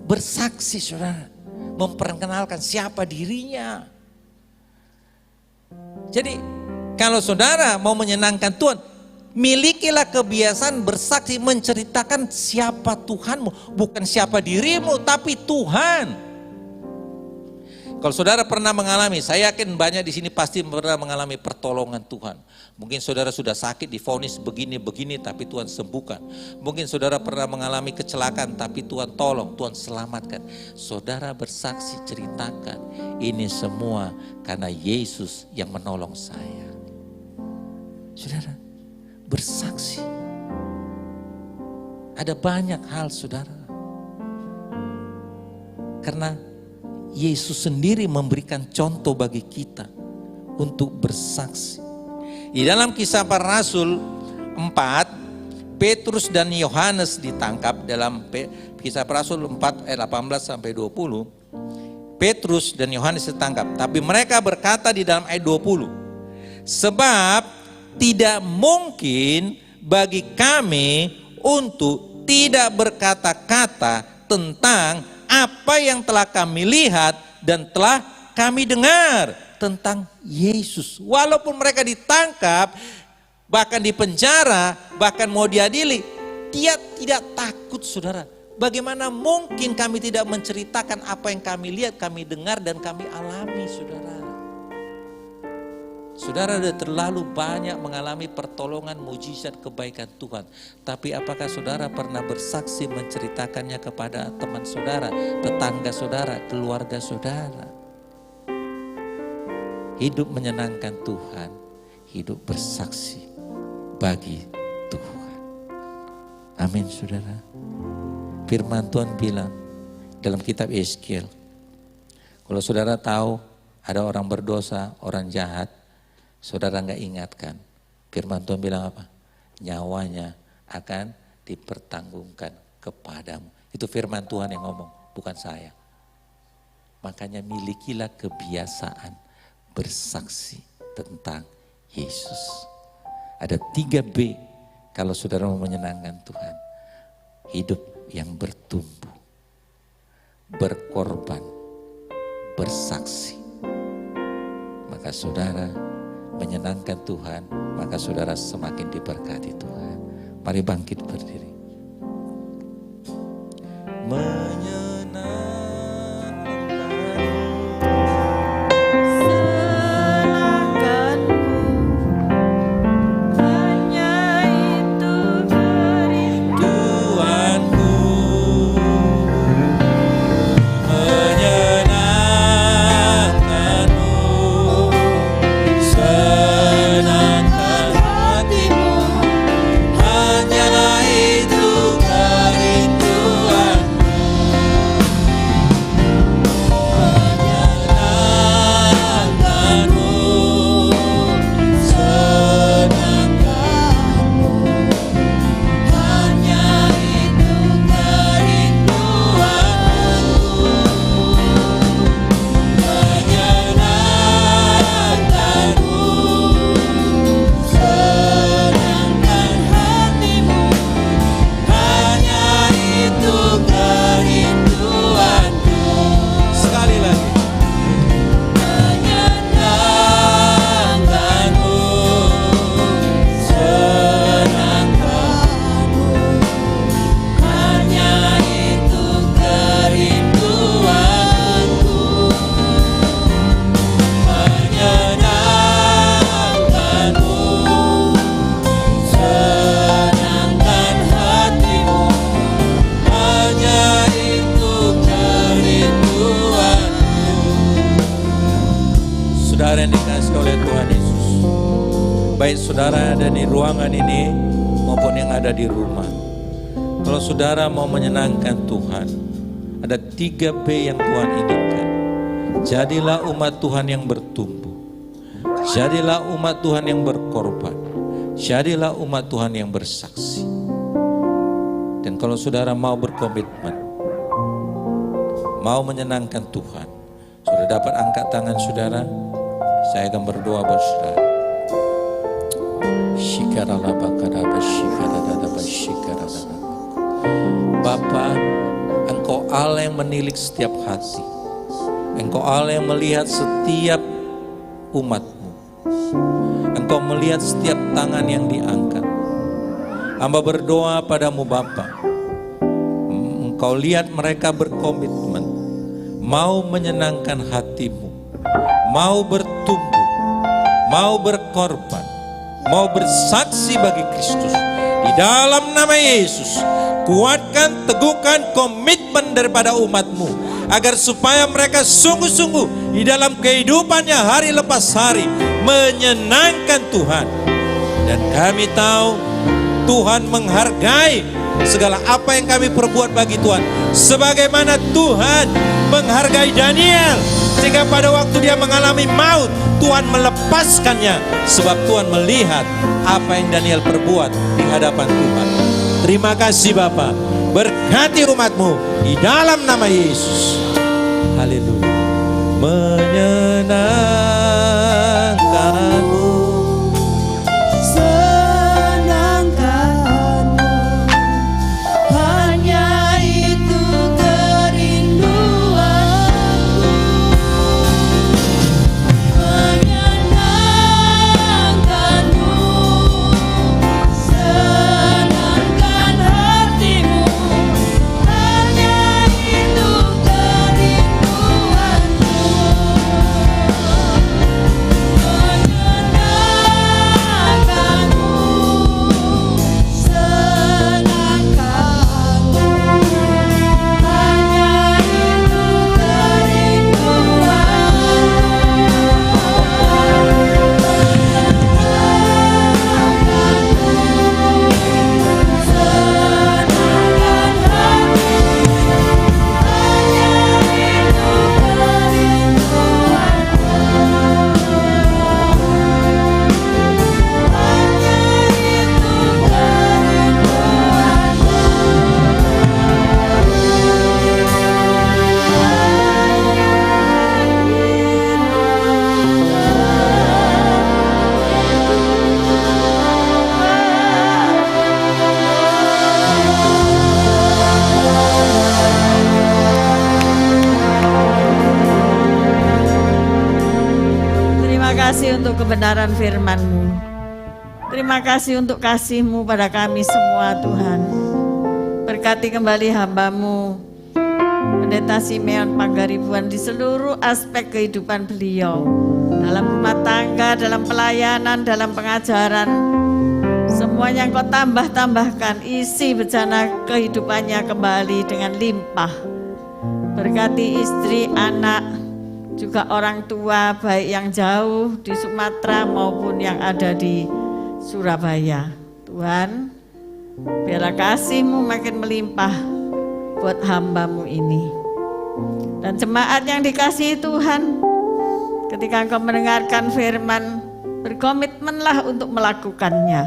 bersaksi, saudara. Memperkenalkan siapa dirinya. Jadi kalau saudara mau menyenangkan Tuhan, milikilah kebiasaan bersaksi, menceritakan siapa Tuhanmu. Bukan siapa dirimu, tapi Tuhan. Kalau saudara pernah mengalami, saya yakin banyak di sini pasti pernah mengalami pertolongan Tuhan. Mungkin saudara sudah sakit, divonis begini-begini, tapi Tuhan sembuhkan. Mungkin saudara pernah mengalami kecelakaan, tapi Tuhan tolong, Tuhan selamatkan. Saudara bersaksi, ceritakan, ini semua karena Yesus yang menolong saya. Saudara, bersaksi. Ada banyak hal, saudara. Karena Yesus sendiri memberikan contoh bagi kita untuk bersaksi. Di dalam Kisah Para Rasul 4, Petrus dan Yohanes ditangkap. Dalam Kisah Para Rasul 4 ayat 18 sampai 20. Petrus dan Yohanes ditangkap. Tapi mereka berkata di dalam ayat 20, "Sebab tidak mungkin bagi kami untuk tidak berkata-kata tentang apa yang telah kami lihat dan telah kami dengar tentang Yesus." Walaupun mereka ditangkap, bahkan dipenjara, bahkan mau diadili, dia tidak takut, saudara. Bagaimana mungkin kami tidak menceritakan apa yang kami lihat, kami dengar, dan kami alami, saudara. Saudara sudah terlalu banyak mengalami pertolongan, mujizat, kebaikan Tuhan. Tapi apakah saudara pernah bersaksi menceritakannya kepada teman saudara, tetangga saudara, keluarga saudara? Hidup menyenangkan Tuhan, hidup bersaksi bagi Tuhan. Amin, saudara. Firman Tuhan bilang dalam kitab Yeskiel, kalau saudara tahu ada orang berdosa, orang jahat, saudara enggak ingatkan, firman Tuhan bilang apa? Nyawanya akan dipertanggungkan kepadamu. Itu firman Tuhan yang ngomong, bukan saya. Makanya milikilah kebiasaan bersaksi tentang Yesus. Ada 3B kalau saudara mau menyenangkan Tuhan. Hidup yang bertumbuh, berkorban, bersaksi. Maka saudara menyenangkan Tuhan, maka saudara semakin diberkati Tuhan. Mari bangkit berdiri. Menyenangkan saudara yang dikasihi oleh Tuhan Yesus, baik saudara ada di ruangan ini maupun yang ada di rumah, kalau saudara mau menyenangkan Tuhan, ada 3 P yang Tuhan inginkan. Jadilah umat Tuhan yang bertumbuh, jadilah umat Tuhan yang berkorban, jadilah umat Tuhan yang bersaksi. Dan kalau saudara mau berkomitmen, mau menyenangkan Tuhan, sudah dapat angkat tangan saudara. Saya akan berdoa buat saudara. Bapa, Engkau Allah yang menilik setiap hati. Engkau Allah yang melihat setiap umat-Mu. Engkau melihat setiap tangan yang diangkat. Hamba berdoa padamu Bapa, Engkau lihat mereka berkomitmen, mau menyenangkan hati-Mu, mau bertumbuh, mau berkorban, mau bersaksi bagi Kristus. Di dalam nama Yesus, kuatkan, teguhkan komitmen daripada umat-Mu, agar supaya mereka sungguh-sungguh di dalam kehidupannya hari lepas hari menyenangkan Tuhan. Dan kami tahu Tuhan menghargai segala apa yang kami perbuat bagi Tuhan, sebagaimana Tuhan menghargai Daniel, sehingga pada waktu dia mengalami maut, Tuhan melepaskannya, sebab Tuhan melihat apa yang Daniel perbuat di hadapan Tuhan. Terima kasih Bapa, berkati umat-Mu di dalam nama Yesus. Haleluya. Menyenangkanmu, untuk kebenaran firman-Mu. Terima kasih untuk kasih-Mu pada kami semua Tuhan. Berkati kembali hamba-Mu Pendeta Simeon Panggaribuan di seluruh aspek kehidupan beliau, dalam rumah tangga, dalam pelayanan, dalam pengajaran. Semuanya Engkau tambah-tambahkan, isi bejana kehidupannya kembali dengan limpah. Berkati istri, anak, juga orang tua, baik yang jauh di Sumatera maupun yang ada di Surabaya. Tuhan, biarlah kasih-Mu makin melimpah buat hamba-Mu ini. Dan jemaat yang dikasihi Tuhan, ketika Engkau mendengarkan firman, berkomitmenlah untuk melakukannya.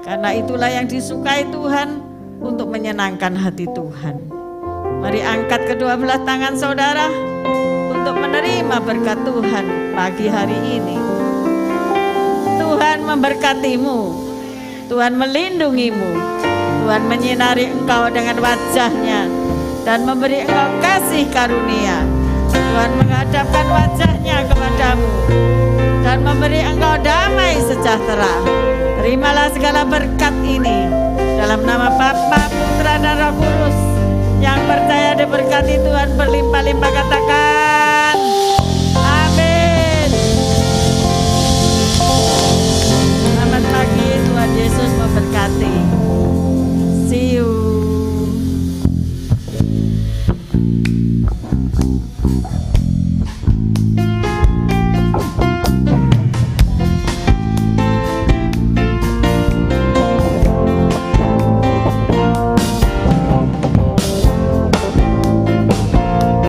Karena itulah yang disukai Tuhan, untuk menyenangkan hati Tuhan. Mari angkat kedua belah tangan saudara untuk menerima berkat Tuhan pagi hari ini. Tuhan memberkati-Mu, Tuhan melindungi-Mu, Tuhan menyinari engkau dengan wajah-Nya dan memberi engkau kasih karunia. Tuhan menghadapkan wajah-Nya kepadamu dan memberi engkau damai sejahtera. Terimalah segala berkat ini dalam nama Bapa, Putra dan Roh Kudus. Yang percaya diberkati Tuhan berlimpah-limpah, katakan